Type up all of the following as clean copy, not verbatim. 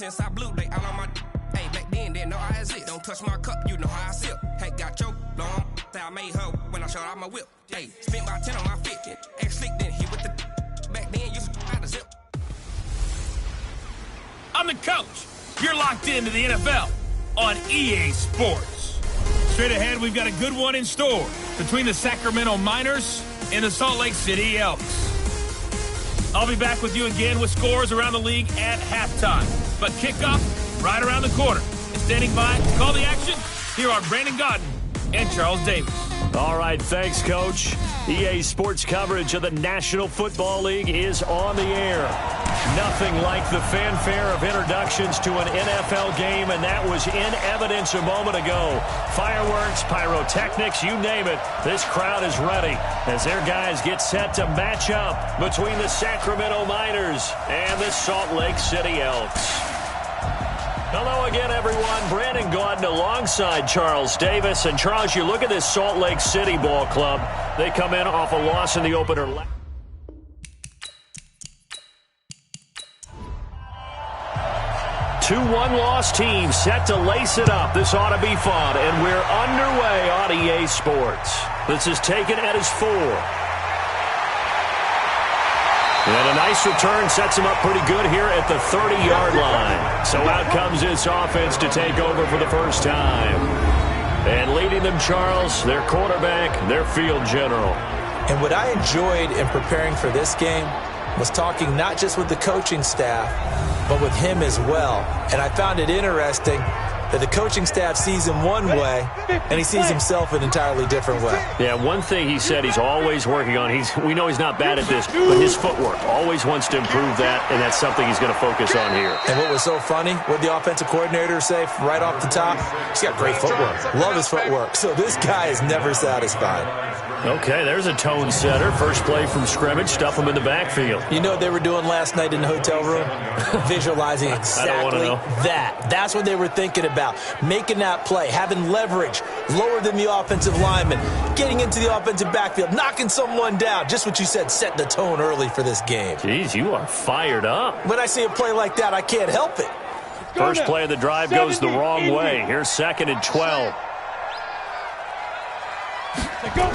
since I blew, they all on my. Hey, back then, didn't know I exist. Don't touch my cup, you know how I sip. Hey, got your long. I made her when I showed out my whip. Hey, spent about 10 on my fit. Ex-slick, then hit with the. Back then, you out the zip. I'm the coach. You're locked into the NFL on EA Sports. Straight ahead, we've got a good one in store between the Sacramento Miners and the Salt Lake City Elks. I'll be back with you again with scores around the league at halftime. But kickoff right around the corner. And standing by to call the action, here are Brandon Godden and Charles Davis. All right, thanks, Coach. EA Sports coverage of the National Football League is on the air. Nothing like the fanfare of introductions to an NFL game, and that was in evidence a moment ago. Fireworks, pyrotechnics, you name it. This crowd is ready as their guys get set to match up between the Sacramento Miners and the Salt Lake City Elks. Hello again, everyone. Brandon Gaudin alongside Charles Davis. And, Charles, you look at this Salt Lake City ball club. They come in off a loss in the opener. 2-1 loss team set to lace it up. This ought to be fun. And we're underway on EA Sports. This is taken at his 4. And a nice return sets him up pretty good here at the 30-yard line. So out comes this offense to take over for the first time. And leading them, Charles, their quarterback, their field general. And what I enjoyed in preparing for this game was talking not just with the coaching staff, but with him as well. And I found it interesting that the coaching staff sees him one way, and he sees himself an entirely different way. Yeah, one thing he said he's always working on, we know he's not bad at this, but his footwork, always wants to improve that, and that's something he's going to focus on here. And what was so funny, what the offensive coordinator say right off the top, he's got great footwork. Love his footwork. So this guy is never satisfied. Okay, there's a tone setter. First play from scrimmage, stuff him in the backfield. You know what they were doing last night in the hotel room? Visualizing exactly that. That's what they were thinking about. Making that play, having leverage, lower than the offensive lineman, getting into the offensive backfield, knocking someone down. Just what you said, set the tone early for this game. Jeez, you are fired up. When I see a play like that, I can't help it. First play of the drive goes the wrong way. Here's 2nd and 12.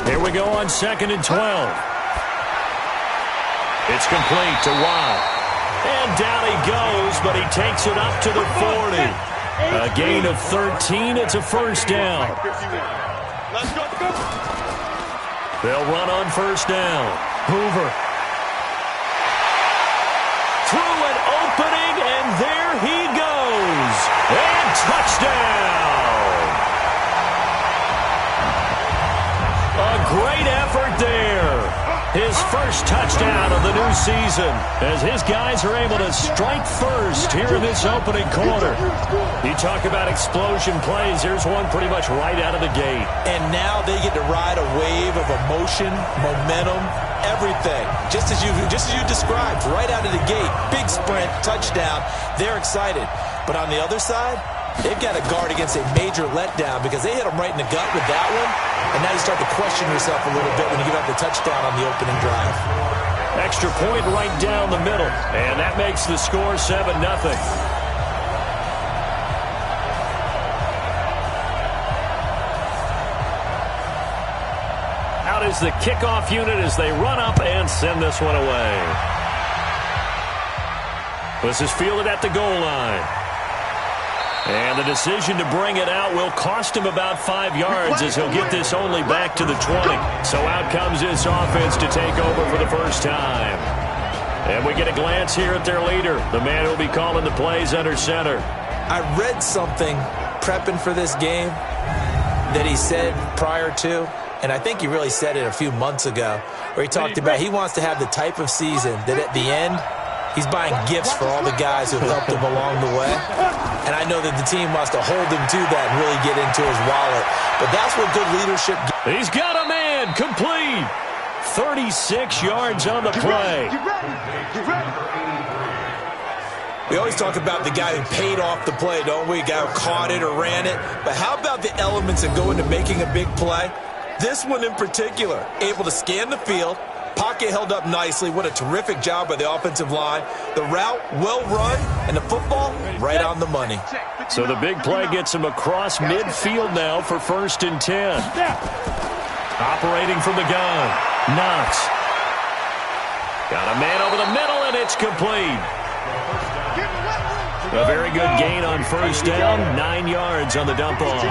Here we go on 2nd and 12. It's complete to Watt. And down he goes, but he takes it up to the 40. A gain of 13. It's a first down. They'll run on first down. Hoover. Through an opening, and there he goes. And touchdown. A great effort there. His first touchdown of the new season as his guys are able to strike first here in this opening quarter. You talk about explosion plays. Here's one pretty much right out of the gate. And now they get to ride a wave of emotion, momentum, everything. Just as you described, right out of the gate. Big sprint, touchdown. They're excited. But on the other side, they've got to guard against a major letdown because they hit them right in the gut with that one. And now you start to question yourself a little bit when you give up the touchdown on the opening drive. Extra point right down the middle. And that makes the score 7-0. Out is the kickoff unit as they run up and send this one away. This is fielded at the goal line. And the decision to bring it out will cost him about 5 yards as he'll get this only back to the 20. So out comes this offense to take over for the first time. And we get a glance here at their leader, the man who will be calling the plays under center. I read something prepping for this game that he said prior to, and I think he really said it a few months ago, where he talked about he wants to have the type of season that at the end, he's buying gifts for all the guys who helped him along the way. And I know that the team wants to hold him to that and really get into his wallet. But that's what good leadership gives. He's got a man complete. 36 yards on the play. We always talk about the guy who paid off the play, don't we? The guy who caught it or ran it. But how about the elements that go into making a big play? This one in particular, able to scan the field, pocket held up nicely. What a terrific job by the offensive line. The route well run, and the football right on the money. So the big play gets him across midfield now for 1st and 10. Operating from the gun. Knox. Got a man over the middle, and it's complete. A very good gain on 1st down. 9 yards on the dump-off.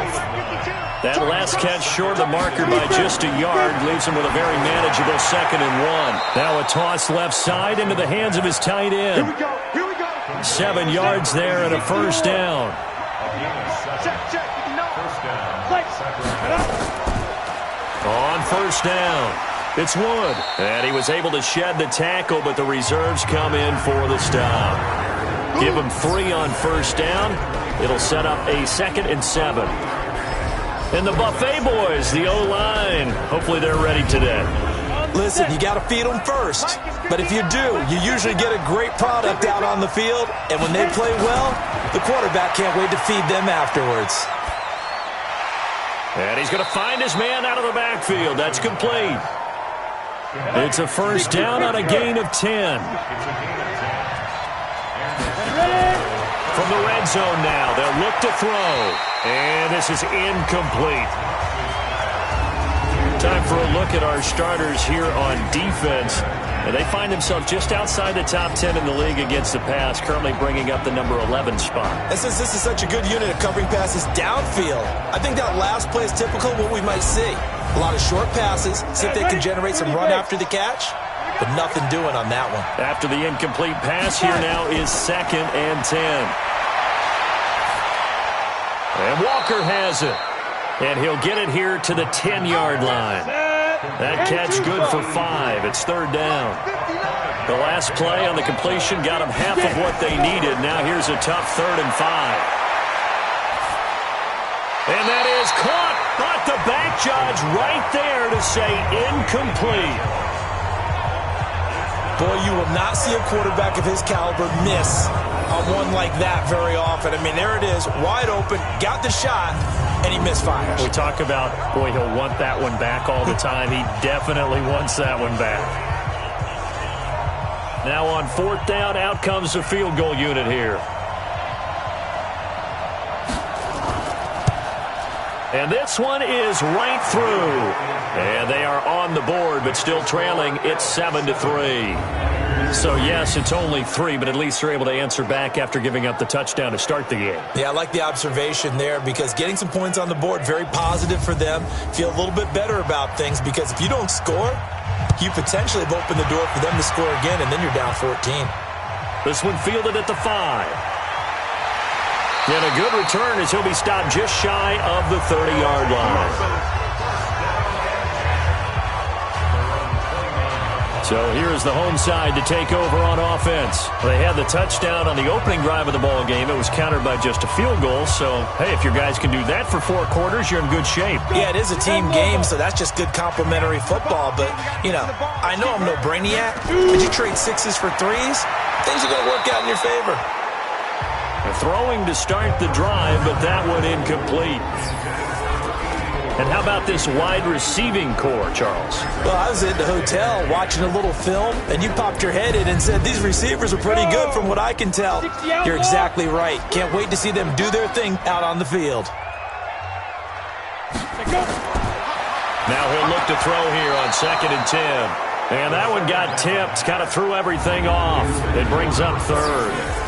That last catch short of the marker by just a yard leaves him with a very manageable 2nd and 1. Now a toss left side into the hands of his tight end. 7 yards there and a 1st down. On 1st down, it's Wood. And he was able to shed the tackle, but the reserves come in for the stop. Give him 3 on 1st down. It'll set up a 2nd and 7. And the Buffet boys, the O-line, hopefully they're ready today. Listen, you got to feed them first. But if you do, you usually get a great product out on the field. And when they play well, the quarterback can't wait to feed them afterwards. And he's going to find his man out of the backfield. That's complete. It's a 1st down on a gain of 10. From the red zone now, they'll look to throw. And this is incomplete. Time for a look at our starters here on defense. And they find themselves just outside the top 10 in the league against the pass, currently bringing up the number 11 spot. And since this is such a good unit of covering passes downfield, I think that last play is typical of what we might see. A lot of short passes, see if they can generate some run after the catch, but nothing doing on that one. After the incomplete pass, here now is 2nd and 10. And Walker has it. And he'll get it here to the 10-yard line. That catch good for 5. It's 3rd down. The last play on the completion got them half of what they needed. Now here's a tough 3rd and 5. And that is caught. But the back judge right there to say incomplete. Boy, you will not see a quarterback of his caliber miss on one like that very often. I mean, there it is, wide open, got the shot, and he misfires. We talk about, boy, he'll want that one back all the time. He definitely wants that one back. Now on 4th down, out comes the field goal unit here. And this one is right through. And they are on the board, but still trailing. It's 7-3. So, yes, it's only 3, but at least they're able to answer back after giving up the touchdown to start the game. Yeah, I like the observation there because getting some points on the board, very positive for them. Feel a little bit better about things because if you don't score, you potentially have opened the door for them to score again, and then you're down 14. This one fielded at the 5. And a good return as he'll be stopped just shy of the 30-yard line. So here's the home side to take over on offense. They had the touchdown on the opening drive of the ball game. It was countered by just a field goal. So, hey, if your guys can do that for 4 quarters, you're in good shape. Yeah, it is a team game, so that's just good complimentary football. But, you know, I know I'm no brainiac, but you trade 6s for 3s, things are going to work out in your favor. Throwing to start the drive, but that one incomplete. And how about this wide receiving core, Charles? Well, I was at the hotel watching a little film, and you popped your head in and said, these receivers are pretty good from what I can tell. You're exactly right. Can't wait to see them do their thing out on the field. Now he'll look to throw here on 2nd and 10. And that one got tipped, kind of threw everything off. It brings up 3rd.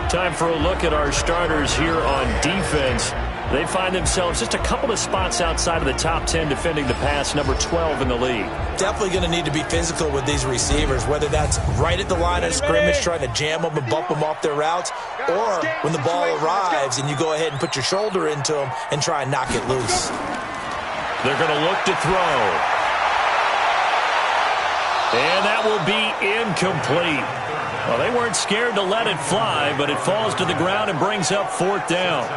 Time for a look at our starters here on defense. They find themselves just a couple of spots outside of the top 10 defending the pass, number 12 in the league. Definitely going to need to be physical with these receivers, whether that's right at the line of scrimmage trying to jam them and bump them off their routes, or when the ball arrives and you go ahead and put your shoulder into them and try and knock it loose. They're going to look to throw. And that will be incomplete. Well, they weren't scared to let it fly, but it falls to the ground and brings up 4th down.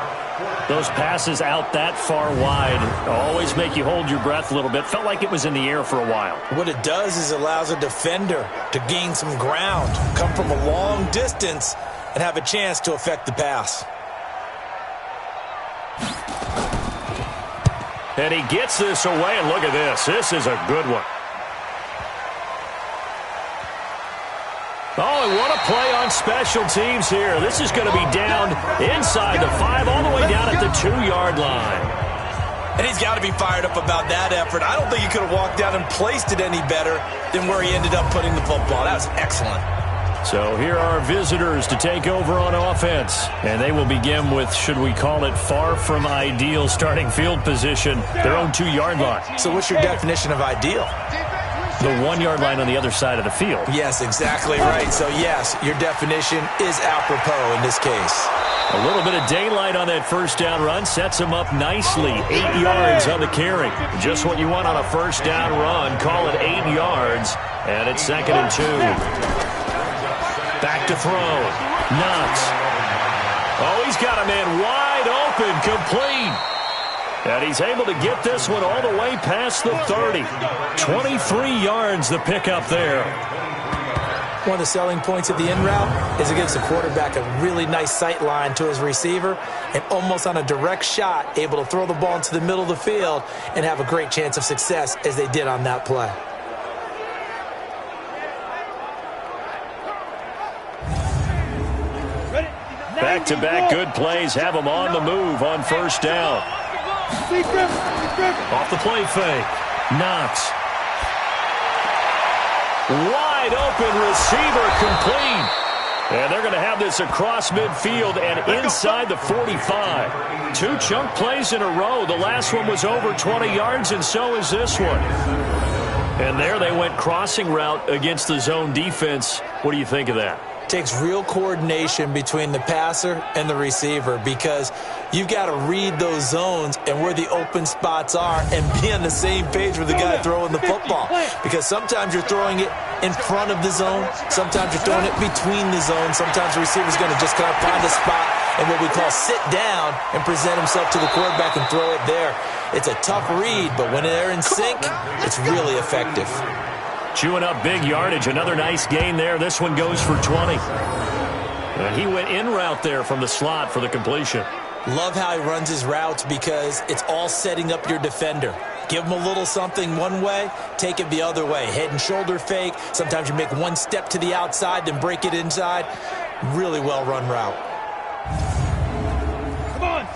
Those passes out that far wide always make you hold your breath a little bit. Felt like it was in the air for a while. What it does is allows a defender to gain some ground, come from a long distance, and have a chance to affect the pass. And he gets this away, and look at this. This is a good one. Oh, and what a play on special teams here. This is going to be down inside the 5, all the way down at the 2-yard line. And he's got to be fired up about that effort. I don't think he could have walked down and placed it any better than where he ended up putting the football. That was excellent. So here are visitors to take over on offense. And they will begin with, should we call it, far from ideal starting field position, their own 2-yard line. So what's your definition of ideal? The 1-yard line on the other side of the field. Yes, exactly right. So, yes, your definition is apropos in this case. A little bit of daylight on that first down run sets him up nicely. 8 yards on the carry. Just what you want on a first down run. Call it 8 yards, and it's 2nd and 2. Back to throw. Knox. Oh, he's got a man wide open, complete. And he's able to get this one all the way past the 30. 23 yards the pickup there. One of the selling points of the in route is it gives the quarterback a really nice sight line to his receiver and almost on a direct shot able to throw the ball into the middle of the field and have a great chance of success as they did on that play. Back-to-back good plays have them on the move on first down. Off the play fake. Knox. Wide open receiver complete. And they're going to have this across midfield and inside the 45. 2 chunk plays in a row. The last one was over 20 yards, and so is this one. And there they went crossing route against the zone defense. What do you think of that? Takes real coordination between the passer and the receiver because you've got to read those zones and where the open spots are and be on the same page with the guy throwing the football. Because sometimes you're throwing it in front of the zone. Sometimes you're throwing it between the zones. Sometimes the receiver's going to just kind of find a spot and what we call sit down and present himself to the quarterback and throw it there. It's a tough read, but when they're in sync, it's really effective. Chewing up big yardage. Another nice gain there. This one goes for 20. And he went in route there from the slot for the completion. Love how he runs his routes because it's all setting up your defender. Give him a little something one way, take it the other way. Head and shoulder fake. Sometimes you make one step to the outside, then break it inside. Really well-run route.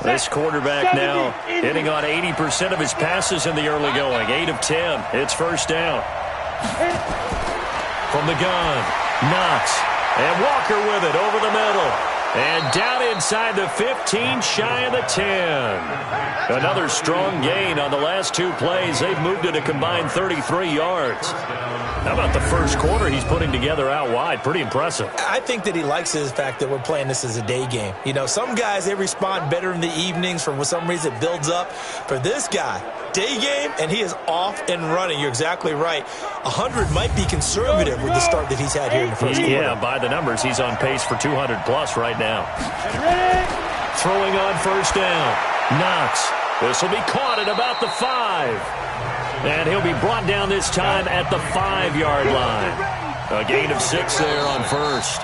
This quarterback now hitting on 80% of his passes in the early going. 8 of 10. It's first down. From the gun, Knox, and Walker with it over the middle. And down inside the 15, shy of the 10. Another strong gain on the last 2 plays. They've moved it a combined 33 yards. How about the first quarter he's putting together out wide? Pretty impressive. I think that he likes the fact that we're playing this as a day game. You know, some guys, they respond better in the evenings. For some reason, it builds up. For this guy, day game, and he is off and running. You're exactly right. 100 might be conservative with the start that he's had here in the first quarter. Yeah, by the numbers, he's on pace for 200-plus right now. Throwing on first down. Knox. This will be caught at about the 5. And he'll be brought down this time at the 5-yard line. A gain of 6 there on first.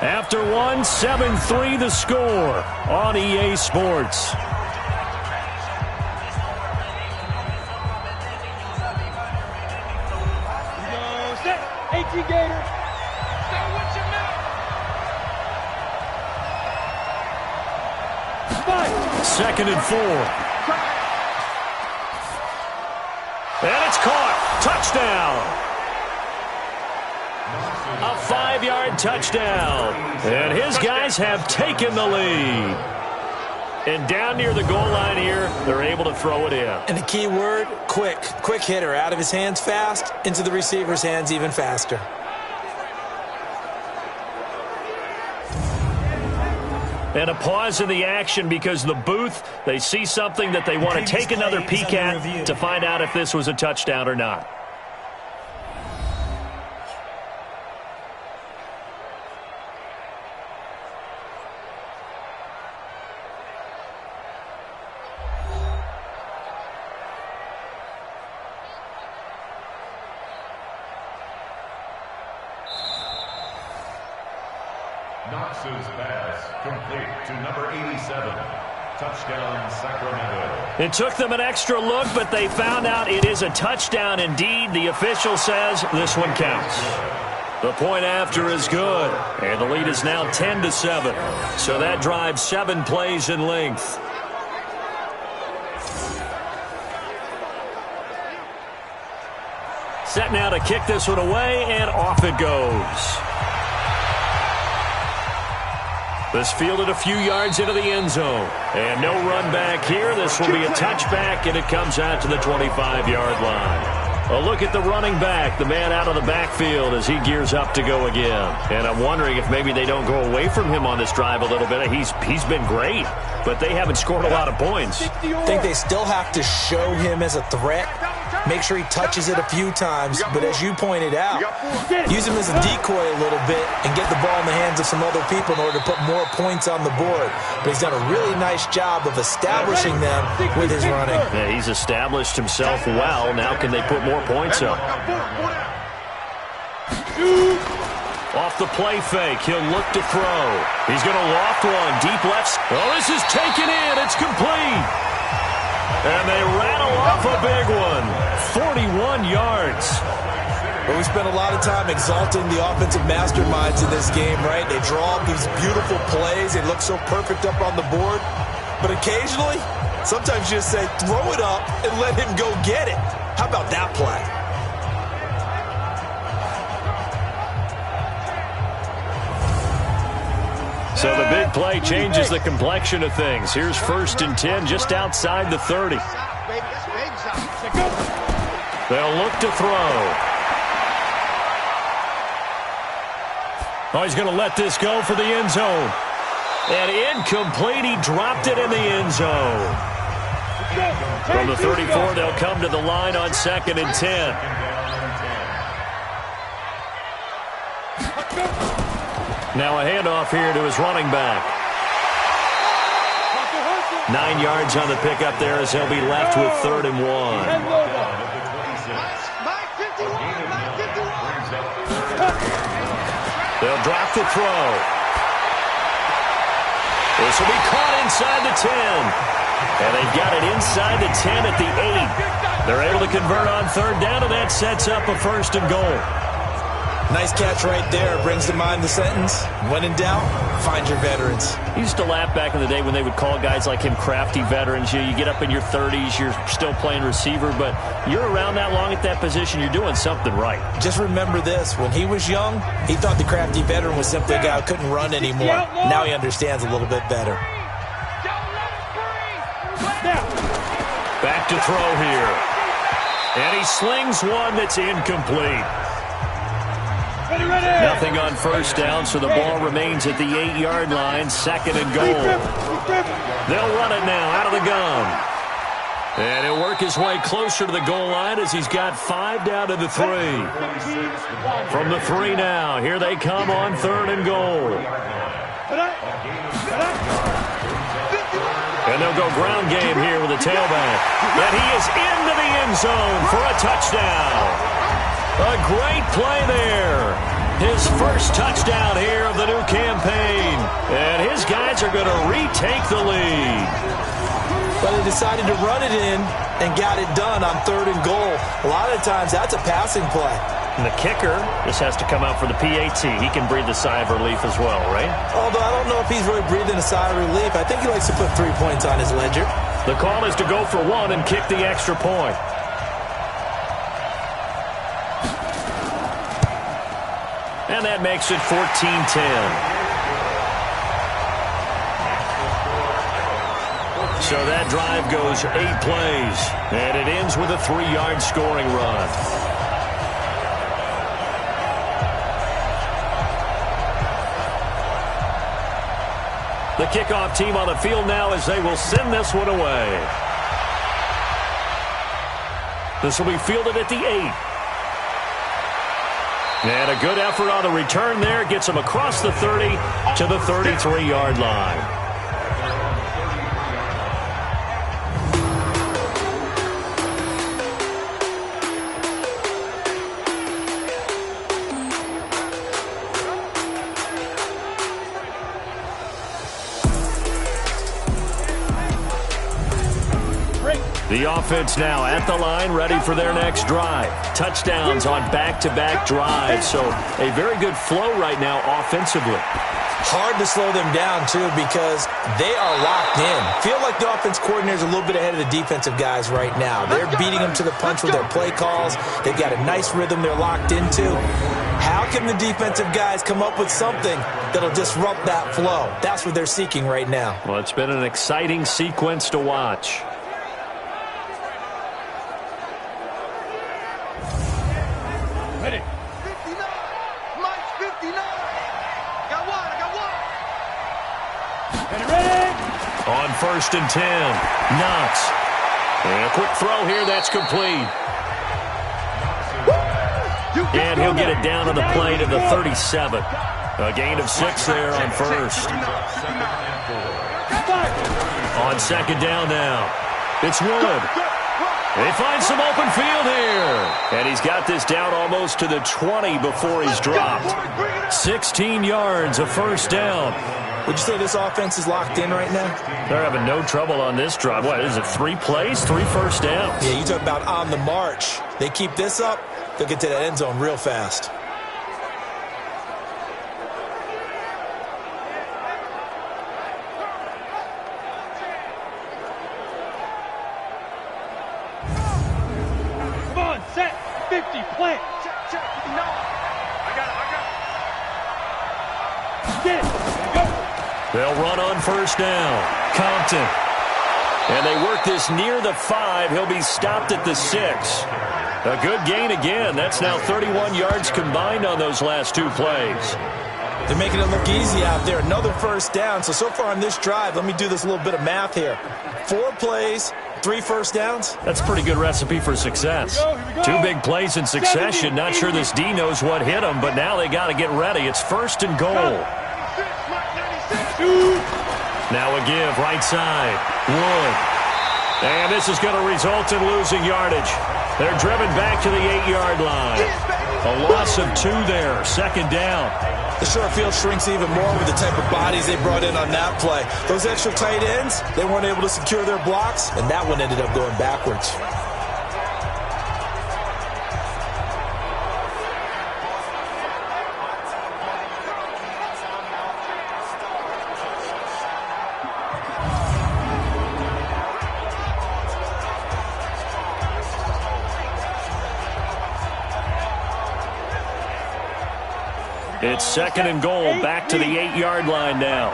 After 1, 7-3 the score on EA Sports. Second and 4. And it's caught. Touchdown. A 5-yard touchdown. And his guys have taken the lead. And down near the goal line here, they're able to throw it in. And the key word, quick. Quick hitter. Out of his hands fast, into the receiver's hands even faster. And a pause in the action because the booth, they see something that they want to take another peek at to find out if this was a touchdown or not. Knox's pass complete to number 87. Touchdown, Sacramento. It took them an extra look, but they found out it is a touchdown indeed. The official says this one counts. The point after is good, and the lead is now 10-7. So that drive 7 plays in length. Set now to kick this one away, and off it goes. This fielded a few yards into the end zone. And no run back here. This will be a touchback, and it comes out to the 25-yard line. A look at the running back, the man out of the backfield as he gears up to go again. And I'm wondering if maybe they don't go away from him on this drive a little bit. He's been great, but they haven't scored a lot of points. I think they still have to show him as a threat. Make sure he touches it a few times, but as you pointed out, use him as a decoy a little bit and get the ball in the hands of some other people in order to put more points on the board. But he's done a really nice job of establishing them with his running. Yeah, he's established himself well. Now can they put more points up? Off the play fake, he'll look to throw. He's going to loft one, deep left. Oh, this is taken in. It's complete. And they rattle off a big one. 41 yards. But we spent a lot of time exalting the offensive masterminds in this game, right? They draw up these beautiful plays. They look so perfect up on the board. But occasionally, sometimes you just say, throw it up and let him go get it. How about that play? So the big play changes the complexion of things. Here's 1st and 10 just outside the 30. They'll look to throw. Oh, he's going to let this go for the end zone. And incomplete. He dropped it in the end zone. From the 34, they'll come to the line on 2nd and 10. Now a handoff here to his running back. 9 yards on the pickup there as he'll be left with 3rd and 1. They'll drop the throw. This will be caught inside the 10. And they've got it inside the 10 at the 8. They're able to convert on 3rd down, and that sets up a 1st and goal. Nice catch right there. Brings to mind the sentence, when in doubt, find your veterans. I used to laugh back in the day when they would call guys like him crafty veterans. You get up in your 30s, you're still playing receiver, but you're around that long at that position, you're doing something right. Just remember this. When he was young, he thought the crafty veteran was simply a guy who couldn't run anymore. Now he understands a little bit better. Back to throw here. And he slings one that's incomplete. Nothing on 1st down, so the ball remains at the 8-yard line, 2nd and goal. They'll run it now out of the gun. And he'll work his way closer to the goal line as he's got 5 down to the 3. From the 3 now, here they come on 3rd and goal. And they'll go ground game here with a tailback. And he is into the end zone for a touchdown. A great play there. His first touchdown here of the new campaign. And his guys are going to retake the lead. But they decided to run it in and got it done on 3rd and goal. A lot of times that's a passing play. And the kicker just has to come out for the PAT. He can breathe a sigh of relief as well, right? Although I don't know if he's really breathing a sigh of relief. I think he likes to put 3 points on his ledger. The call is to go for 1 and kick the extra point. And that makes it 14-10. So that drive goes 8 plays, and it ends with a 3-yard scoring run. The kickoff team on the field now as they will send this one away. This will be fielded at the 8. And a good effort on the return there. Gets him across the 30 to the 33-yard line. The offense now at the line, ready for their next drive. Touchdowns on back-to-back drives, so a very good flow right now offensively. Hard to slow them down, too, because they are locked in. Feel like the offense coordinator is a little bit ahead of the defensive guys right now. They're beating them to the punch with their play calls. They've got a nice rhythm they're locked into. How can the defensive guys come up with something that'll disrupt that flow? That's what they're seeking right now. Well, it's been an exciting sequence to watch. Ready. 59. Mike's 59. Got one. I got one. Ready. On 1st and 10. Knox. And a quick throw here. That's complete. And he'll get it down to the plate of the 37. A gain of 6 there on 1st. On 2nd down now. It's Wood. They find some open field here. And he's got this down almost to the 20 before he's dropped. 16 yards, a 1st down. Would you say this offense is locked in right now? They're having no trouble on this drive. What is it, 3 plays, 3 first downs? Yeah, you talk about on the march. They keep this up, they'll get to that end zone real fast. Come on, set. 50, plant. Check. No. I got it. Get it. Go. They'll run on 1st down. Compton. And they work this near the 5. He'll be stopped at the 6. A good gain again. That's now 31 yards combined on those last 2 plays. They're making it look easy out there. Another 1st down. So far on this drive, let me do this little bit of math here. 4 plays, 3 first downs. That's a pretty good recipe for success. Here we go. 2 big plays in succession. Not sure this D knows what hit him, but now they got to get ready. It's 1st and goal. Now a give, right side. Wood. And this is going to result in losing yardage. They're driven back to the 8-yard line. A loss of 2 there, 2nd down. The short field shrinks even more with the type of bodies they brought in on that play. Those extra tight ends, they weren't able to secure their blocks, and that one ended up going backwards. It's 2nd and goal, back to the 8-yard line now.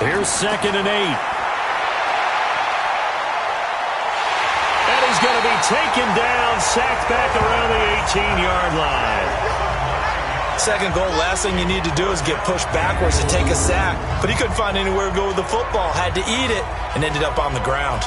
Here's 2nd and 8. And he's going to be taken down, sacked back around the 18-yard line. 2nd goal, last thing you need to do is get pushed backwards and take a sack. But he couldn't find anywhere to go with the football, had to eat it, and ended up on the ground.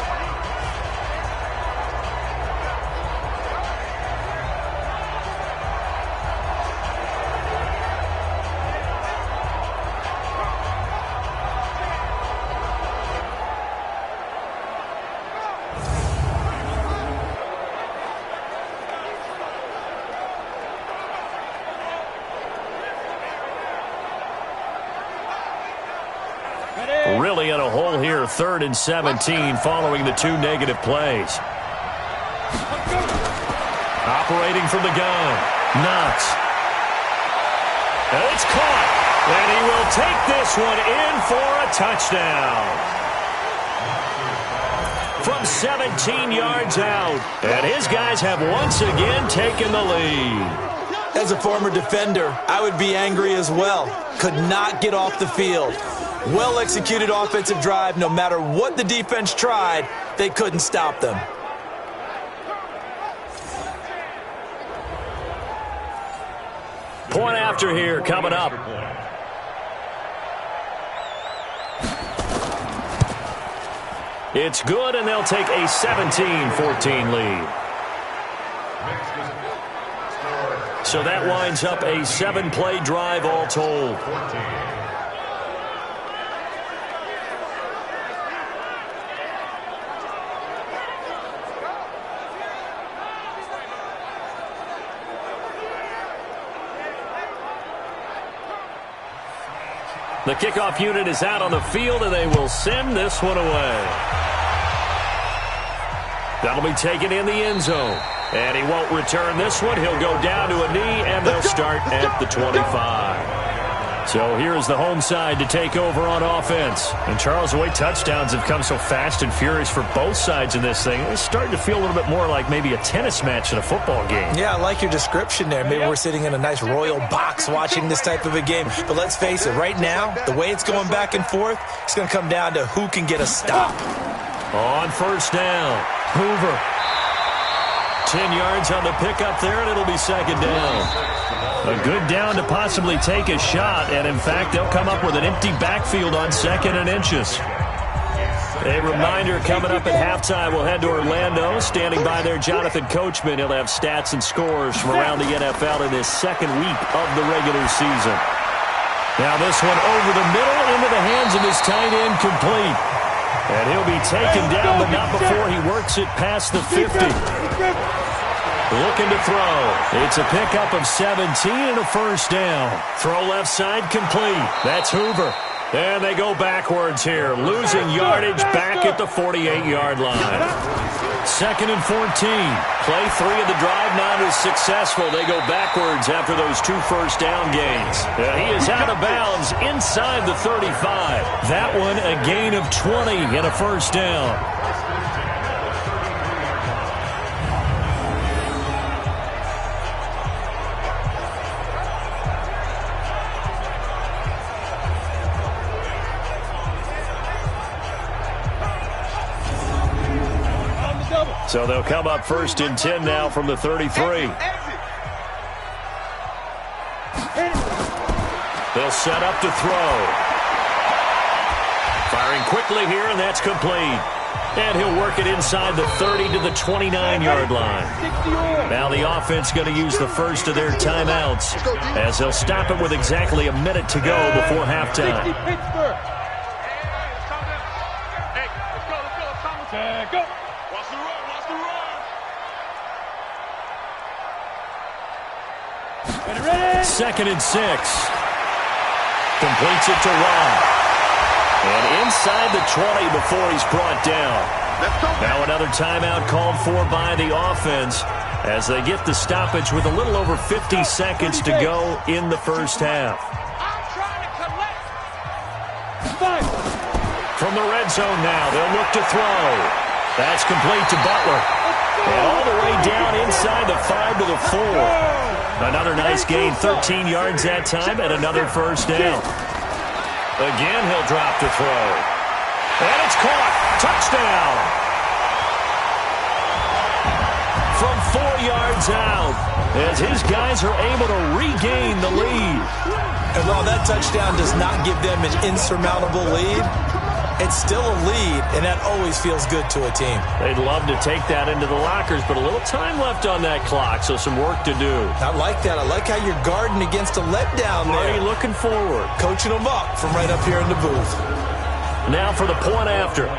Really in a hole here, 3rd and 17 following the 2 negative plays. Operating from the gun, Knox. And it's caught, and he will take this one in for a touchdown. From 17 yards out, and his guys have once again taken the lead. As a former defender, I would be angry as well. Could not get off the field. Well-executed offensive drive. No matter what the defense tried, they couldn't stop them. Point after here coming up. It's good, and they'll take a 17-14 lead. So that winds up a 7-play drive all told. The kickoff unit is out on the field, and they will send this one away. That'll be taken in the end zone. And he won't return this one. He'll go down to a knee, and they'll start at the 25. So here is the home side to take over on offense. And, Charles, the way touchdowns have come so fast and furious for both sides in this thing, it's starting to feel a little bit more like maybe a tennis match in a football game. Yeah, I like your description there. Maybe we're sitting in a nice royal box watching this type of a game. But let's face it, right now, the way it's going back and forth, it's going to come down to who can get a stop. On first down, Hoover. 10 yards on the pickup there, and it'll be second down. A good down to possibly take a shot, and in fact, they'll come up with an empty backfield on 2nd and inches. A reminder coming up at halftime, we'll head to Orlando. Standing by there, Jonathan Coachman. He'll have stats and scores from around the NFL in his second week of the regular season. Now this one over the middle into the hands of his tight end, complete. And he'll be taken down, but not before he works it past the 50. Looking to throw. It's a pickup of 17 and a first down. Throw left side complete. That's Hoover. And they go backwards here, losing yardage back at the 48-yard line. 2nd and 14. Play 3 of the drive not as successful. They go backwards after those 2 first down gains. He is out of bounds inside the 35. That one a gain of 20 and a first down. So they'll come up 1st and 10 now from the 33. They'll set up to throw. Firing quickly here, and that's complete. And he'll work it inside the 30 to the 29-yard line. Now the offense going to use the first of their timeouts as they'll stop it with exactly a minute to go before halftime. Go. 2nd and 6. Completes it to Robb. And inside the 20 before he's brought down. Now another timeout called for by the offense as they get the stoppage with a little over 50 seconds to go in the first half. From the red zone now, they'll look to throw. That's complete to Butler. And all the way down inside the 5 to the 4. Another nice gain, 13 yards that time, and another first down. Again, he'll drop to throw. And it's caught. Touchdown. From 4 yards out, as his guys are able to regain the lead. And while that touchdown does not give them an insurmountable lead, it's still a lead, and that always feels good to a team. They'd love to take that into the lockers, but a little time left on that clock, so some work to do. I like that. I like how you're guarding against a letdown there. Already looking forward. Coaching them up from right up here in the booth. Now for the point after.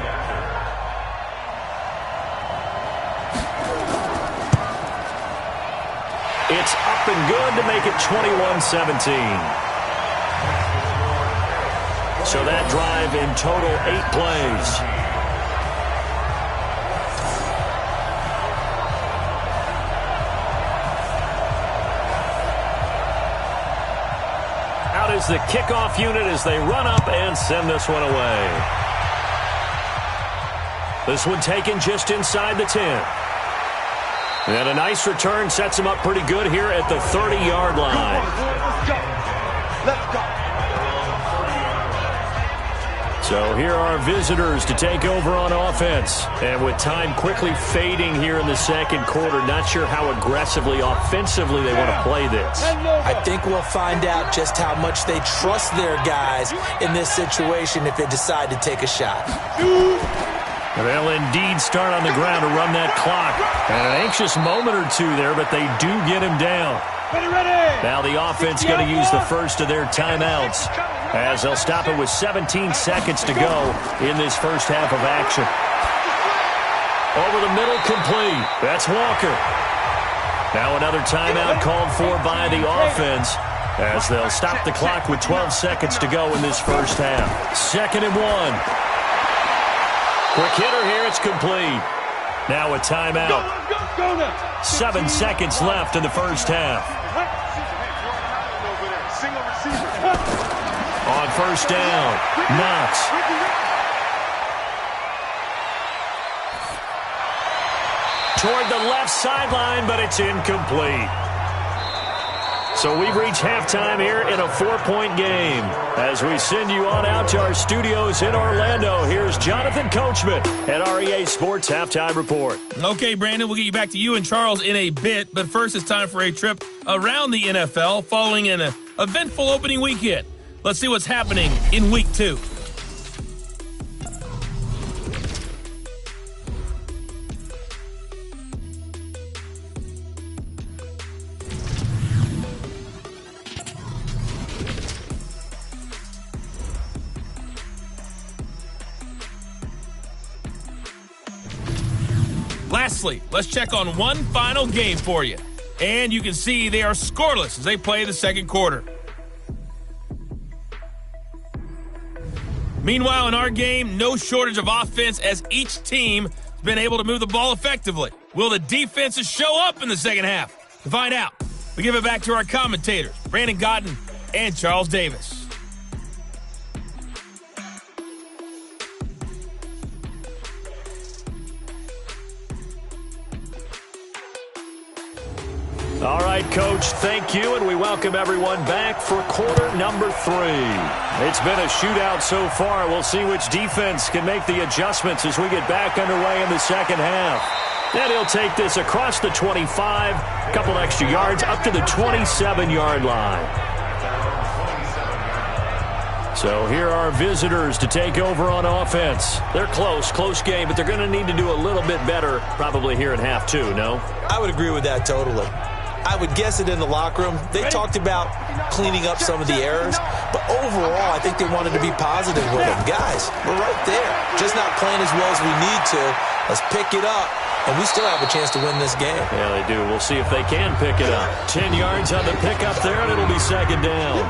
It's up and good to make it 21-17. So that drive in total 8 plays. Out is the kickoff unit as they run up and send this one away. This one taken just inside the 10. And a nice return sets him up pretty good here at the 30-yard line. Let's go. So here are visitors to take over on offense. And with time quickly fading here in the second quarter, not sure how aggressively, offensively they want to play this. I think we'll find out just how much they trust their guys in this situation if they decide to take a shot. They'll indeed start on the ground to run that clock. And an anxious moment or two there, but they do get him down. Now the offense going to use the first of their timeouts as they'll stop it with 17 seconds to go in this first half of action. Over the middle, complete. That's Walker. Now another timeout called for by the offense as they'll stop the clock with 12 seconds to go in this first half. 2nd and 1. Quick hitter here. It's complete. Now a timeout. 7 seconds left in the first half. On first down, Knox. Toward the left sideline, but it's incomplete. So we've reached halftime here in a 4-point game. As we send you on out to our studios in Orlando, here's Jonathan Coachman at our EA Sports Halftime Report. Okay, Brandon, we'll get you back to you and Charles in a bit, but first it's time for a trip around the NFL following an eventful opening weekend. Let's see what's happening in Week 2. Lastly, let's check on one final game for you. And you can see they are scoreless as they play the second quarter. Meanwhile, in our game, no shortage of offense as each team has been able to move the ball effectively. Will the defenses show up in the second half? To find out, we give it back to our commentators, Brandon Godden and Charles Davis. All right, Coach, thank you, and we welcome everyone back for quarter number 3. It's been a shootout so far. We'll see which defense can make the adjustments as we get back underway in the second half. And he'll take this across the 25, a couple extra yards, up to the 27-yard line. So here are visitors to take over on offense. They're close game, but they're going to need to do a little bit better probably here in half 2, no? I would agree with that totally. I would guess it in the locker room. They talked about cleaning up some of the errors, but overall, I think they wanted to be positive with them. Guys, we're right there. Just not playing as well as we need to. Let's pick it up, and we still have a chance to win this game. Yeah, they do. We'll see if they can pick it up. 10 yards on the pickup there, and it'll be second down.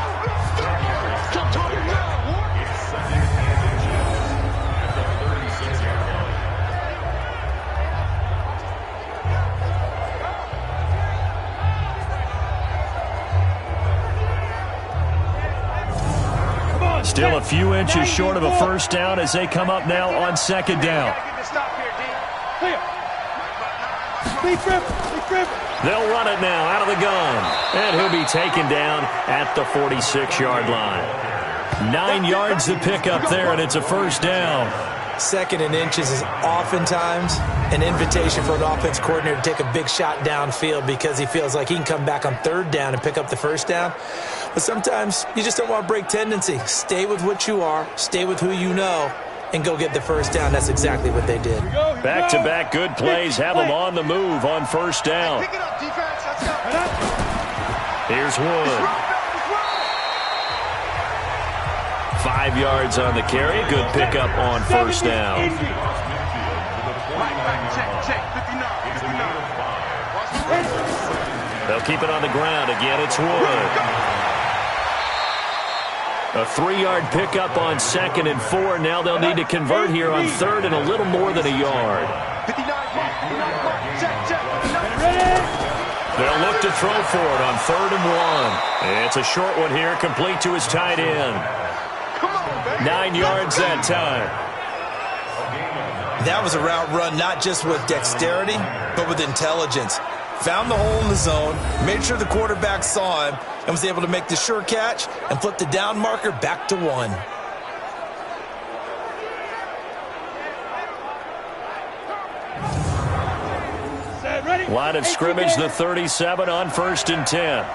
Still a few inches short of a first down as they come up now on second down. They'll run it now out of the gun. And he'll be taken down at the 46-yard line. 9 yards to pick up there, and it's a first down. 2nd and inches is oftentimes an invitation for an offense coordinator to take a big shot downfield because he feels like he can come back on 3rd down and pick up the first down. But sometimes you just don't want to break tendency. Stay with what you are, stay with who you know, and go get the first down. That's exactly what they did. Back-to-back good plays have them on the move on first down. Here's Wood. 5 yards on the carry. Good pickup on first down. They'll keep it on the ground. Again, it's Wood. A 3-yard pickup on 2nd and 4. Now they'll need to convert here on 3rd and a little more than a yard. They'll look to throw for it on 3rd and 1. It's a short one here, complete to his tight end. 9 yards that time. That was a route run not just with dexterity, but with intelligence. Found the hole in the zone, made sure the quarterback saw him, and was able to make the sure catch and flip the down marker back to 1. Line of scrimmage, the 37 on 1st and 10.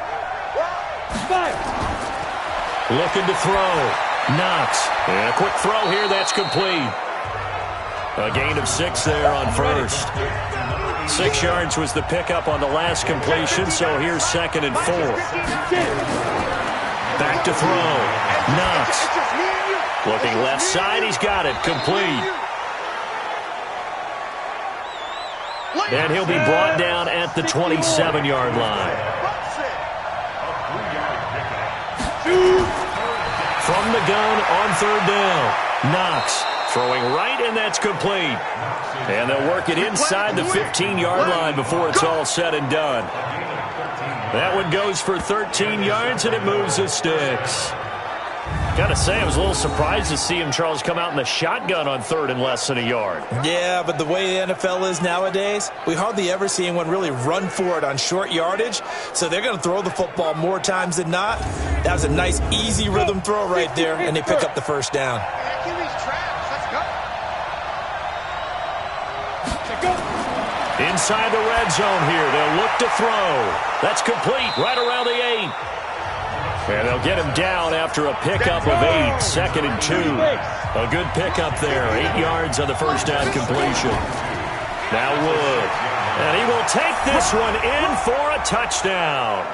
Looking to throw. Knox. And a quick throw here, that's complete. A gain of 6 there on 1st. 6 yards was the pickup on the last completion, so here's 2nd and 4. Back to throw. Knox. Looking left side, he's got it. Complete. And he'll be brought down at the 27-yard line. from the gun on third down. Knox throwing right, and that's complete. And they'll work it inside the 15-yard line before it's all said and done. That one goes for 13 yards, and it moves the sticks. Got to say, I was a little surprised to see him, Charles, come out in the shotgun on third and less than a yard. Yeah, but the way the NFL is nowadays, we hardly ever see anyone really run for it on short yardage. So they're going to throw the football more times than not. That was a nice, easy rhythm throw right there, and they pick up the first down. Inside the red zone here, they'll look to throw. That's complete, right around the 8. And they'll get him down after a pickup of 8, 2nd and 2. A good pickup there, 8 yards on the first down completion. Now Wood, and he will take this one in for a touchdown.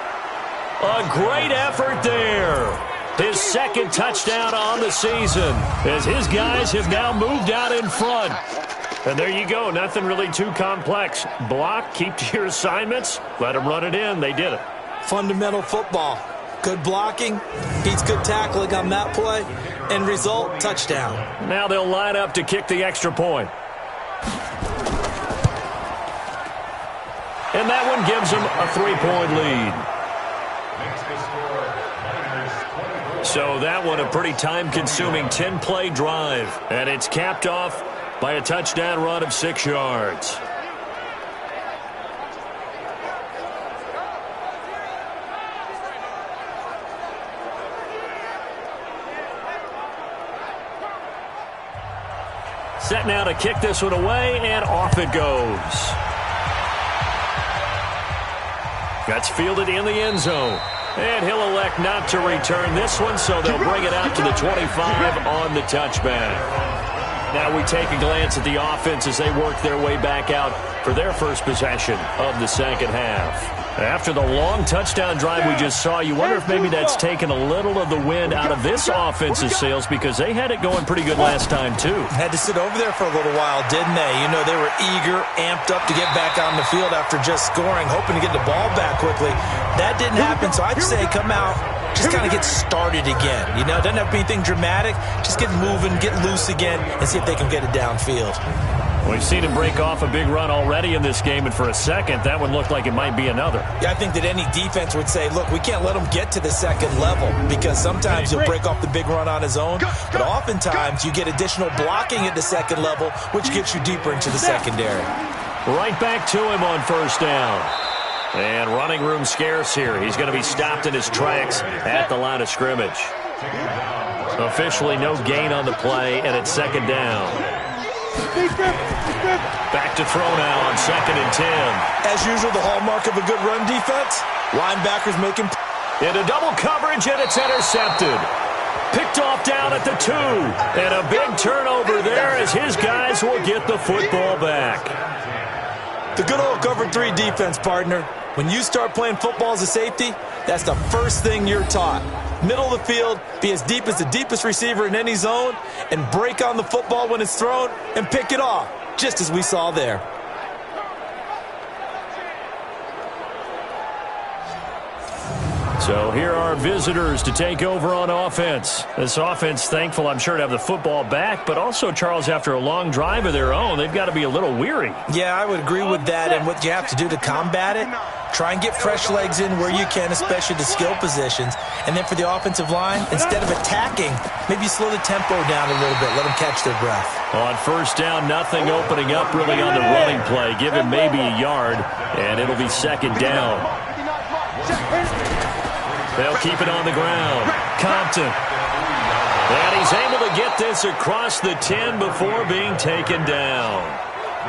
A great effort there. His second touchdown on the season, as his guys have now moved out in front. And there you go, nothing really too complex. Block, keep to your assignments, let them run it in. They did it. Fundamental football. Good blocking, beats good tackling on that play. End result, touchdown. Now they'll line up to kick the extra point. And that one gives them a 3-point lead. So that one a pretty time-consuming 10-play drive. And it's capped off by a touchdown run of 6 yards. Set now to kick this one away, and off it goes. That's fielded in the end zone. And he'll elect not to return this one, so they'll bring it out to the 25 on the touchback. Now we take a glance at the offense as they work their way back out for their first possession of the second half. After the long touchdown drive we just saw, you wonder if maybe that's taken a little of the wind out of this offense's sails, because they had it going pretty good last time too. Had to sit over there for a little while, didn't they? You know, they were eager, amped up to get back on the field after just scoring, hoping to get the ball back quickly. That didn't happen, so I'd say come out, just kind of get started again. You know, it doesn't have to be anything dramatic. Just get moving, get loose again, and see if they can get it downfield. We've seen him break off a big run already in this game, and for a second, that one looked like it might be another. Yeah, I think that any defense would say, look, we can't let him get to the second level, because sometimes he'll break off the big run on his own, but oftentimes you get additional blocking at the second level, which gets you deeper into the secondary. Right back to him on first down. And running room scarce here. He's going to be stopped in his tracks at the line of scrimmage. Officially no gain on the play, and it's second down. Back to throw now on 2nd and 10. As usual, the hallmark of a good run defense, linebackers making... Into double coverage, and it's intercepted. Picked off down at the 2. And a big turnover there as his guys will get the football back. The good old cover 3 defense, partner. When you start playing football as a safety, that's the first thing you're taught. Middle of the field, be as deep as the deepest receiver in any zone, and break on the football when it's thrown and pick it off, just as we saw there. So here are visitors to take over on offense. This offense, thankful, I'm sure, to have the football back, but also, Charles, after a long drive of their own, they've got to be a little weary. Yeah, I would agree with that, and what you have to do to combat it, try and get fresh legs in where you can, especially the skill positions. And then for the offensive line, instead of attacking, maybe slow the tempo down a little bit, let them catch their breath. On first down, nothing opening up really on the running play. Give him maybe a yard, and it'll be second down. They'll keep it on the ground. Compton. And he's able to get this across the 10 before being taken down.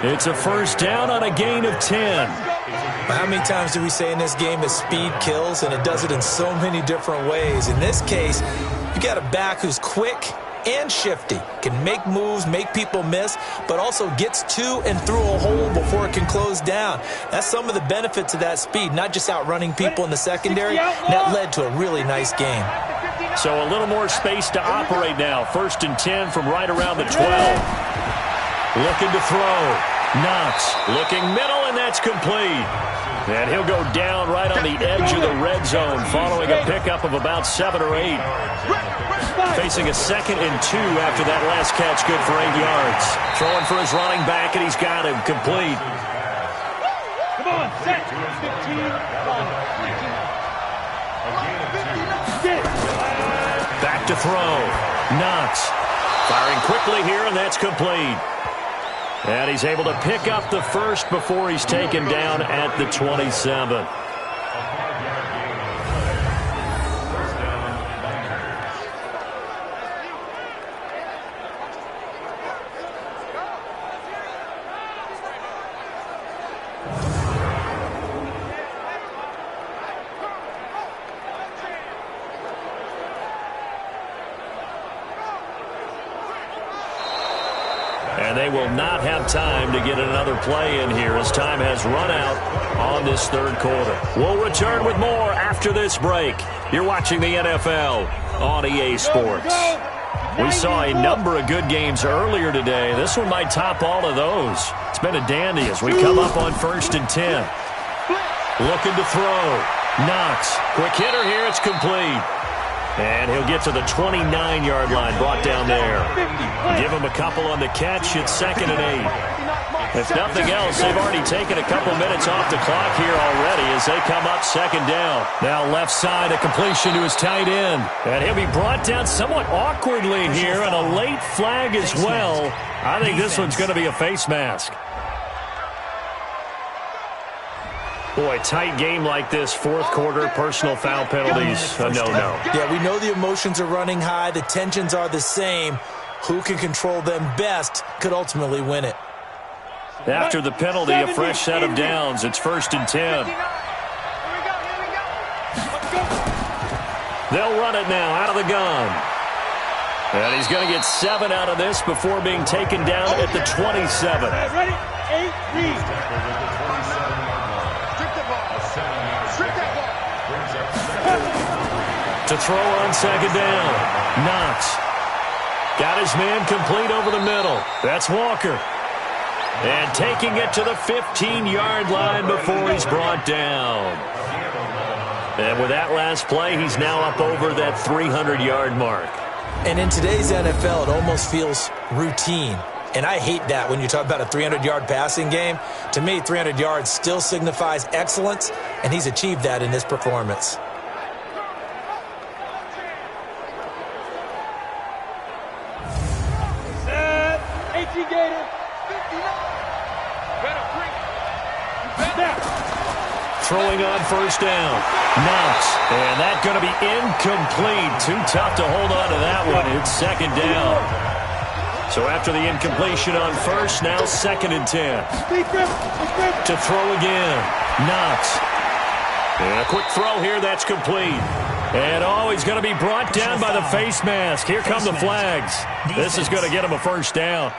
It's a first down on a gain of 10. How many times do we say in this game that speed kills, and it does it in so many different ways? In this case, you got a back who's quick and shifty, can make moves, make people miss, but also gets to and through a hole before it can close down. That's some of the benefits of that speed, not just outrunning people in the secondary. That led to a really nice game. So a little more space to operate now. First and 10 from right around the 12. Looking to throw. Knox looking middle, and that's complete. And he'll go down right on the edge of the red zone following a pickup of about 7 or 8. Facing a 2nd and 2 after that last catch, good for 8 yards. Throwing for his running back, and he's got him complete. Come on, set. 15. Back to throw. Knox firing quickly here, and that's complete. And he's able to pick up the first before he's taken down at the 27. And they will not have time to get another play in here as time has run out on this third quarter. We'll return with more after this break. You're watching the NFL on EA Sports. We saw a number of good games earlier today. This one might top all of those. It's been a dandy as we come up on 1st and 10. Looking to throw. Knox. Quick hitter here. It's complete. And he'll get to the 29-yard line, brought down there. Give him a couple on the catch. It's 2nd and 8. If nothing else, they've already taken a couple minutes off the clock here already as they come up 2nd down. Now left side, a completion to his tight end. And he'll be brought down somewhat awkwardly here, and a late flag as well. I think this one's going to be a face mask. Boy, tight game like this, fourth quarter, personal foul penalties, a no-no. Yeah, we know the emotions are running high. The tensions are the same. Who can control them best could ultimately win it. After the penalty, a fresh set of downs. It's 1st and 10. They'll run it now out of the gun. And he's going to get 7 out of this before being taken down at the 27. Ready? 8, read. To throw on 2nd down. Knox. Got his man complete over the middle. That's Walker. And taking it to the 15-yard line before he's brought down. And with that last play, he's now up over that 300-yard mark. And in today's NFL, it almost feels routine. And I hate that when you talk about a 300-yard passing game. To me, 300 yards still signifies excellence, and he's achieved that in this performance. Throwing on 1st down. Knox. And that's going to be incomplete. Too tough to hold on to that one. It's 2nd down. So after the incompletion on 1st, now 2nd and 10. To throw again. Knox. And a quick throw here. That's complete. And he's going to be brought down by the face mask. Here come the flags. This is going to get him a 1st down.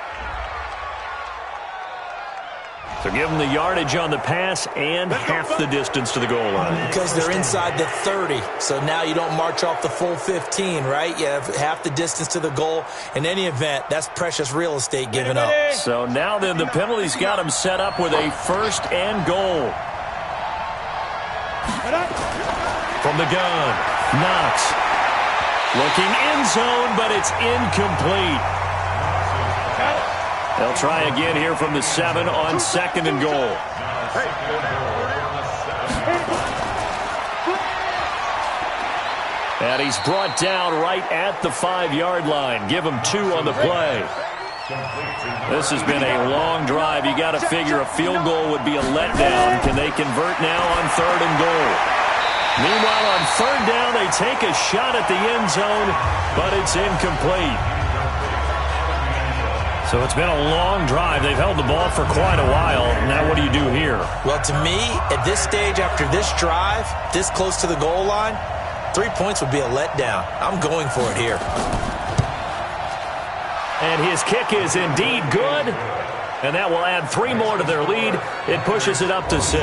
So give them the yardage on the pass and half the distance to the goal line. Because they're inside the 30. So now you don't march off the full 15, right? You have half the distance to the goal. In any event, that's precious real estate given up. So now then the penalty's got him set up with a 1st and goal. From the gun, Knox. Looking end zone, but it's incomplete. They'll try again here from the 7 on 2nd and goal. And he's brought down right at the 5-yard line. Give him 2 on the play. This has been a long drive. You got to figure a field goal would be a letdown. Can they convert now on 3rd and goal? Meanwhile, on 3rd down, they take a shot at the end zone, but it's incomplete. So it's been a long drive. They've held the ball for quite a while. Now what do you do here? Well, to me, at this stage, after this drive, this close to the goal line, 3 points would be a letdown. I'm going for it here. And his kick is indeed good. And that will add 3 more to their lead. It pushes it up to 6.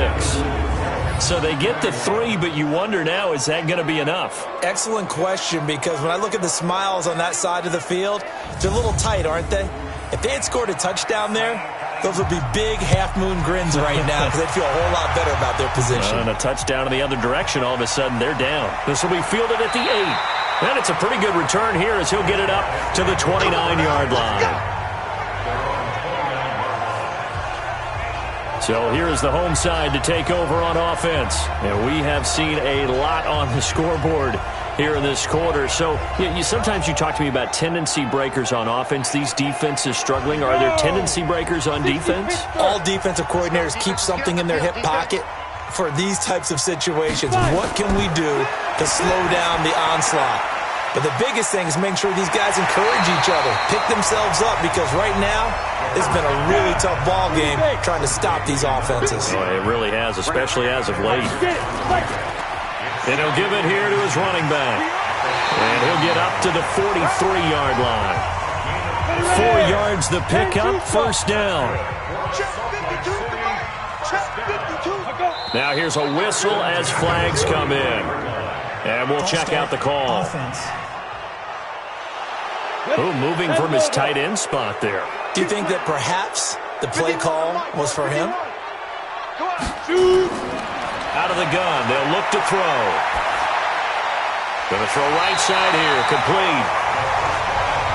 So they get the 3, but you wonder now, is that going to be enough? Excellent question, because when I look at the smiles on that side of the field, they're a little tight, aren't they? If they had scored a touchdown there, Those will be big half-moon grins right now because they feel a whole lot better about their position. And a touchdown in the other direction, all of a sudden they're down. This will be fielded at the 8. And it's a pretty good return here as he'll get it up to the 29-yard line. So here is the home side to take over on offense. And we have seen a lot on the scoreboard here in this quarter. So sometimes you talk to me about tendency breakers on offense. These defenses struggling. Are there tendency breakers on defense? All defensive coordinators keep something in their hip pocket for these types of situations. What can we do to slow down the onslaught? But the biggest thing is making sure these guys encourage each other, pick themselves up, because right now it's been a really tough ball game trying to stop these offenses. Oh, it really has, especially as of late. And he'll give it here to his running back. And he'll get up to the 43-yard line. 4 yards the pickup, first down. Now here's a whistle as flags come in. And we'll check out the call. Oh, moving from his tight end spot there. Do you think that perhaps the play call was for him? Out of the gun, they'll look to throw. Going to throw right side here, complete.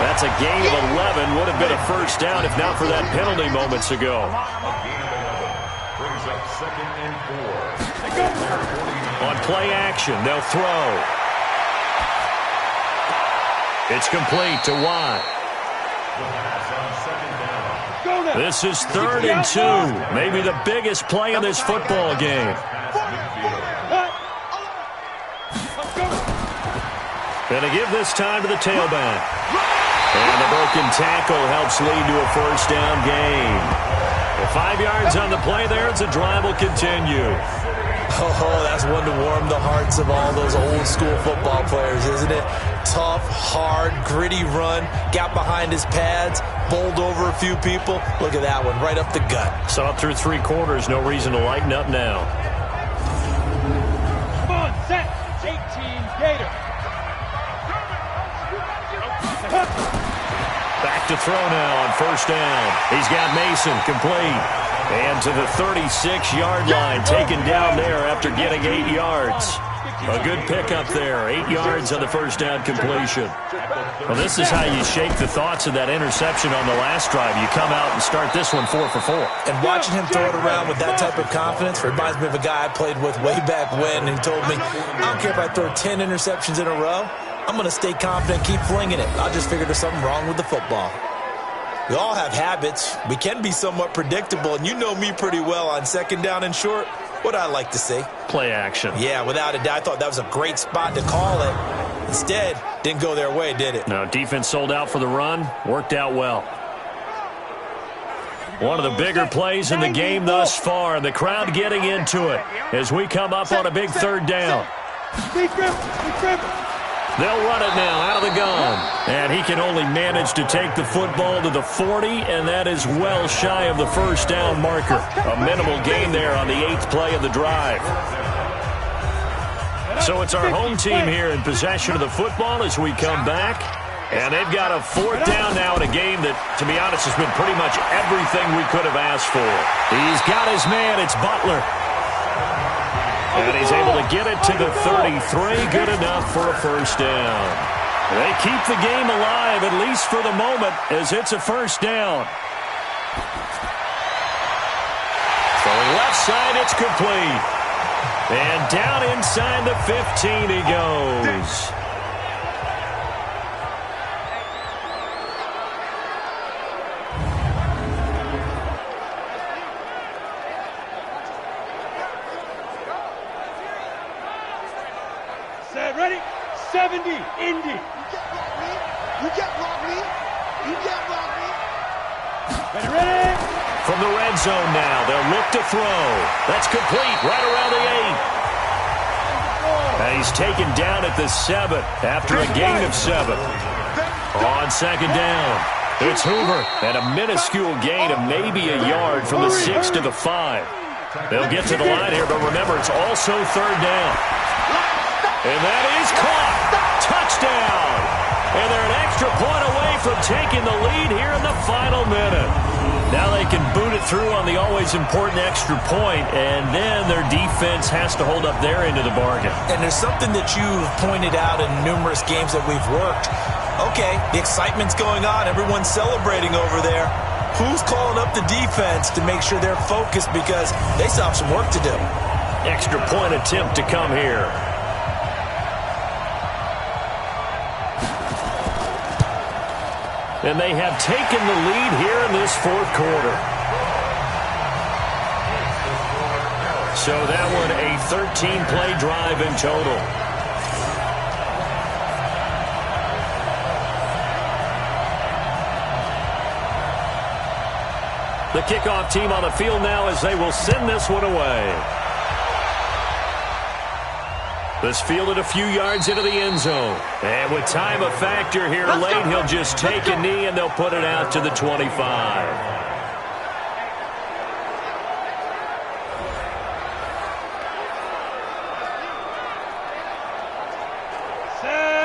That's a gain of 11. Would have been a first down if not for that penalty moments ago. Brings up 2nd and 4. On play action, they'll throw. It's complete to Watt. This is 3rd and 2. Maybe the biggest play in this football game. Gonna give this time to the tailback. And the broken tackle helps lead to a first down gain. Well, 5 yards on the play there. It's a drive will continue. Oh, that's one to warm the hearts of all those old school football players, isn't it? Tough, hard, gritty run, got behind his pads, bowled over a few people. Look at that one, right up the gut. Saw it through 3 quarters, no reason to lighten up now. Come on, set, 18 Gator. Back to throw now on first down. He's got Mason complete. And to the 36-yard line, taken down there after getting 8 yards. A good pickup there, 8 yards on the first down completion. Well, this is how you shake the thoughts of that interception on the last drive. You come out and start this one 4 for 4. And watching him throw it around with that type of confidence reminds me of a guy I played with way back when, and he told me, I don't care if I throw 10 interceptions in a row, I'm going to stay confident, keep flinging it. I just figured there's something wrong with the football. We all have habits. We can be somewhat predictable, and you know me pretty well on 2nd down and short. What I like to see? Play action. Yeah, without a doubt. I thought that was a great spot to call it. Instead, didn't go their way, did it? No, defense sold out for the run. Worked out well. One of the bigger plays in the game thus far, and the crowd getting into it as we come up on a big 3rd down. They'll run it now out of the gun. And he can only manage to take the football to the 40, and that is well shy of the first down marker. A minimal gain there on the 8th play of the drive. So it's our home team here in possession of the football as we come back. And they've got a 4th down now in a game that, to be honest, has been pretty much everything we could have asked for. He's got his man. It's Butler. And he's able to get it to the 33. Good enough for a first down. They keep the game alive, at least for the moment, as it's a first down. Throwing left side, it's complete. And down inside the 15 he goes. Ready? 70, Indy. You get block me. Ready? From the red zone now, they'll look to throw. That's complete right around the 8. And he's taken down at the 7 after a gain of 7. On 2nd down, it's Hoover. And a minuscule gain of maybe a yard from the 6 to the 5. They'll get to the line here, but remember, it's also 3rd down. And that is caught. Touchdown. And they're an extra point away from taking the lead here in the final minute. Now they can boot it through on the always important extra point, and then their defense has to hold up their end of the bargain. And there's something that you've pointed out in numerous games that we've worked. Okay, the excitement's going on. Everyone's celebrating over there. Who's calling up the defense to make sure they're focused because they still have some work to do? Extra point attempt to come here. And they have taken the lead here in this fourth quarter. So that one a 13-play drive in total. The kickoff team on the field now as they will send this one away. This fielded a few yards into the end zone. And with time a factor here late, he'll just take a knee and they'll put it out to the 25.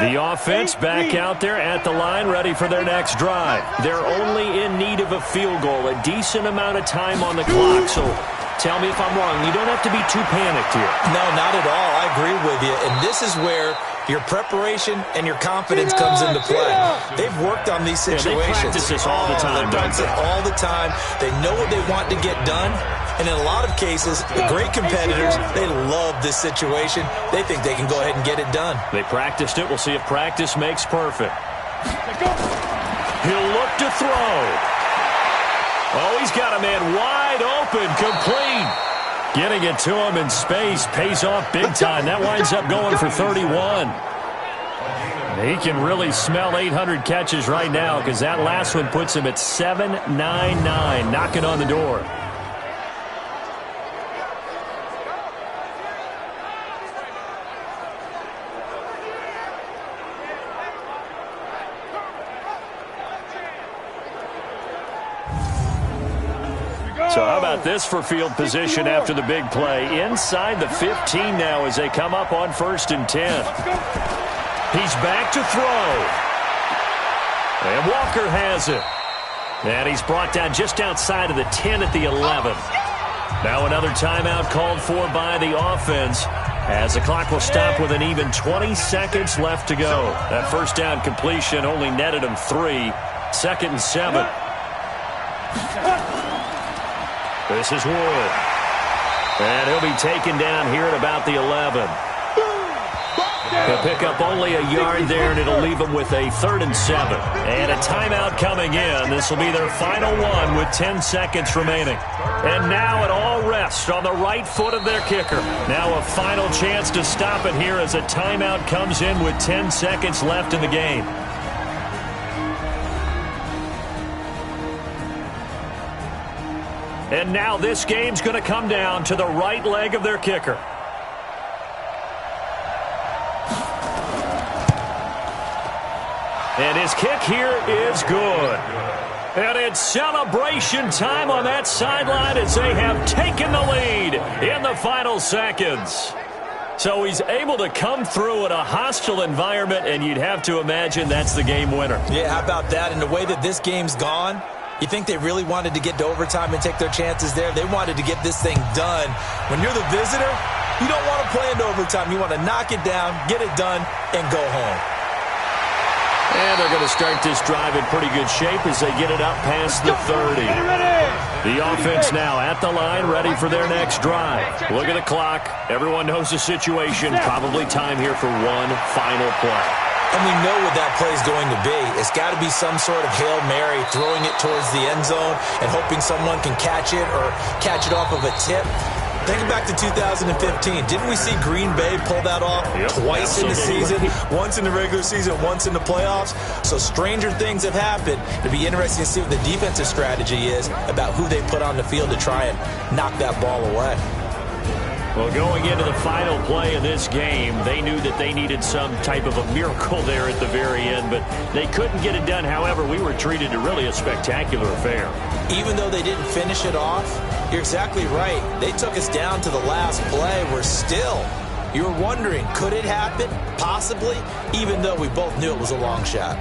The offense back out there at the line, ready for their next drive. They're only in need of a field goal, a decent amount of time on the clock. So tell me if I'm wrong. You don't have to be too panicked here. No, not at all. I agree with you. And this is where your preparation and your confidence comes into play. They've worked on these situations. They practice this all the time. They practice it all the time. They know what they want to get done. And in a lot of cases, the great competitors, they love this situation. They think they can go ahead and get it done. They practiced it. We'll see if practice makes perfect. He'll look to throw. Oh, he's got a man wide open, complete. Getting it to him in space pays off big time. That winds up going for 31. He can really smell 800 catches right now because that last one puts him at 799, knocking on the door. So how about this for field position after the big play? Inside the 15 now as they come up on 1st and 10. He's back to throw. And Walker has it. And he's brought down just outside of the 10 at the 11. Now another timeout called for by the offense as the clock will stop with an even 20 seconds left to go. That first down completion only netted him 3. 2nd and 7. This is Wood. And he'll be taken down here at about the 11. He'll pick up only a yard there, and it'll leave him with a 3rd and 7. And a timeout coming in. This will be their final one with 10 seconds remaining. And now it all rests on the right foot of their kicker. Now a final chance to stop it here as a timeout comes in with 10 seconds left in the game. And now this game's going to come down to the right leg of their kicker. And his kick here is good. And it's celebration time on that sideline as they have taken the lead in the final seconds. So he's able to come through in a hostile environment, and you'd have to imagine that's the game winner. Yeah, how about that? And the way that this game's gone, you think they really wanted to get to overtime and take their chances there? They wanted to get this thing done. When you're the visitor, you don't want to play into overtime. You want to knock it down, get it done, and go home. And they're going to start this drive in pretty good shape as they get it up past the 30. The offense now at the line, ready for their next drive. Look at the clock. Everyone knows the situation. Probably time here for one final play. And we know what that play is going to be. It's got to be some sort of Hail Mary, throwing it towards the end zone and hoping someone can catch it or catch it off of a tip. Think back to 2015. Didn't we see Green Bay pull that off twice in the season? Once in the regular season, once in the playoffs. So stranger things have happened. It'll be interesting to see what the defensive strategy is about who they put on the field to try and knock that ball away. Well, going into the final play of this game, they knew that they needed some type of a miracle there at the very end, but they couldn't get it done. However, we were treated to really a spectacular affair. Even though they didn't finish it off, you're exactly right. They took us down to the last play. We're still, you were wondering, could it happen? Possibly, even though we both knew it was a long shot.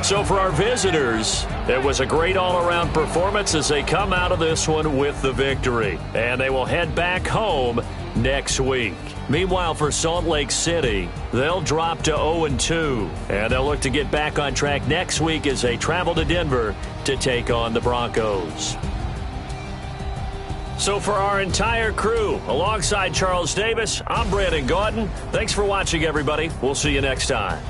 So for our visitors, it was a great all-around performance as they come out of this one with the victory. And they will head back home next week. Meanwhile, for Salt Lake City, they'll drop to 0-2. And they'll look to get back on track next week as they travel to Denver to take on the Broncos. So for our entire crew, alongside Charles Davis, I'm Brandon Gaudin. Thanks for watching, everybody. We'll see you next time.